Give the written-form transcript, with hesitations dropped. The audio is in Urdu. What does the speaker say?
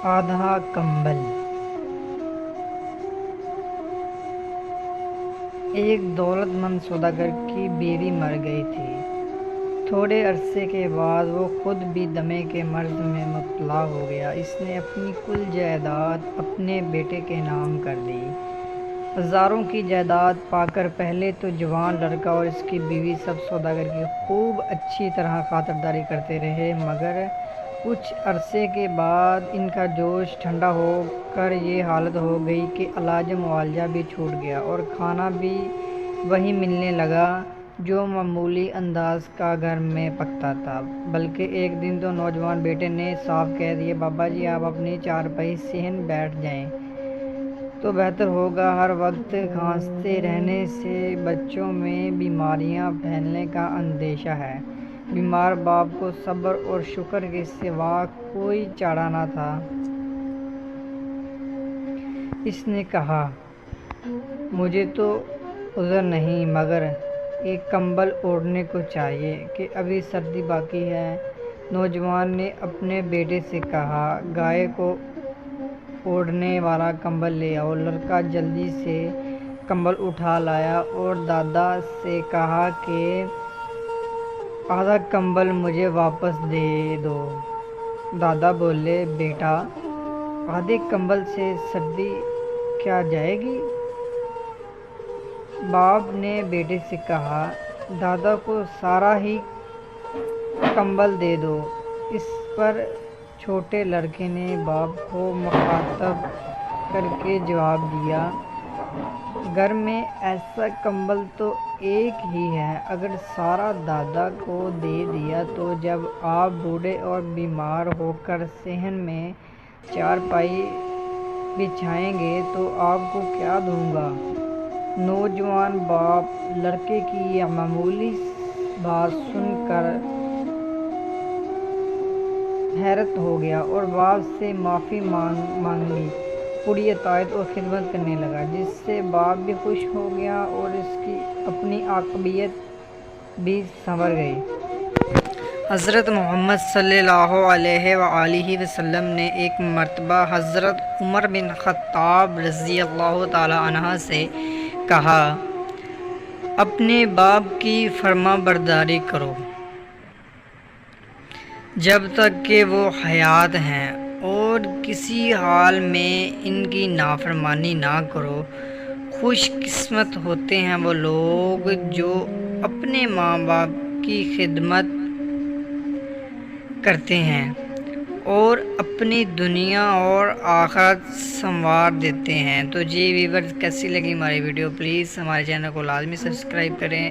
آدھا کمبل۔ ایک دولت مند سوداگر کی بیوی مر گئی تھی۔ تھوڑے عرصے کے بعد وہ خود بھی دمے کے مرض میں مبتلا ہو گیا۔ اس نے اپنی کل جائیداد اپنے بیٹے کے نام کر دی۔ ہزاروں کی جائیداد پا کر پہلے تو جوان لڑکا اور اس کی بیوی سب سوداگر کی خوب اچھی طرح خاطرداری کرتے رہے، مگر کچھ عرصے کے بعد ان کا جوش ٹھنڈا ہو کر یہ حالت ہو گئی کہ علاج معالجہ بھی چھوٹ گیا اور کھانا بھی وہی ملنے لگا جو معمولی انداز کا گھر میں پکتا تھا، بلکہ ایک دن تو نوجوان بیٹے نے صاف کہہ دیا، بابا جی آپ اپنی چارپائی صحن بیٹھ جائیں تو بہتر ہوگا، ہر وقت کھانستے رہنے سے بچوں میں بیماریاں پھیلنے کا اندیشہ ہے۔ بیمار باپ کو صبر اور شکر کے سوا کوئی چارہ نہ تھا۔ اس نے کہا، مجھے تو عذر نہیں، مگر ایک کمبل اوڑھنے کو چاہیے کہ ابھی سردی باقی ہے۔ نوجوان نے اپنے بیٹے سے کہا، گائے کو اوڑھنے والا کمبل لے آؤ۔ لڑکا جلدی سے کمبل اٹھا لایا اور دادا سے کہا کہ آدھا کمبل مجھے واپس دے دو۔ دادا بولے، بیٹا آدھے کمبل سے سردی کیا جائے گی؟ باپ نے بیٹے سے کہا، دادا کو سارا ہی کمبل دے دو۔ اس پر چھوٹے لڑکے نے باپ کو مخاطب کر کے جواب دیا، گھر میں ایسا کمبل تو ایک ہی ہے، اگر سارا دادا کو دے دیا تو جب آپ بوڑھے اور بیمار ہو کر صحن میں چارپائی بچھائیں گے تو آپ کو کیا دوں گا؟ نوجوان باپ لڑکے کی یہ معمولی بات سن کر حیرت ہو گیا اور باپ سے معافی مانگی، پوری اطاعت اور خدمت کرنے لگا، جس سے باپ بھی خوش ہو گیا اور اس کی اپنی عاقبت بھی سنور گئی۔ حضرت محمد صلی اللہ علیہ وآلہ وسلم نے ایک مرتبہ حضرت عمر بن خطاب رضی اللہ تعالی عنہ سے کہا، اپنے باپ کی فرما برداری کرو جب تک کہ وہ حیات ہیں، اور کسی حال میں ان کی نافرمانی نہ کرو۔ خوش قسمت ہوتے ہیں وہ لوگ جو اپنے ماں باپ کی خدمت کرتے ہیں اور اپنی دنیا اور آخرت سنوار دیتے ہیں۔ تو جی ویورز، کیسی لگی ہماری ویڈیو؟ پلیز ہمارے چینل کو لازمی سبسکرائب کریں۔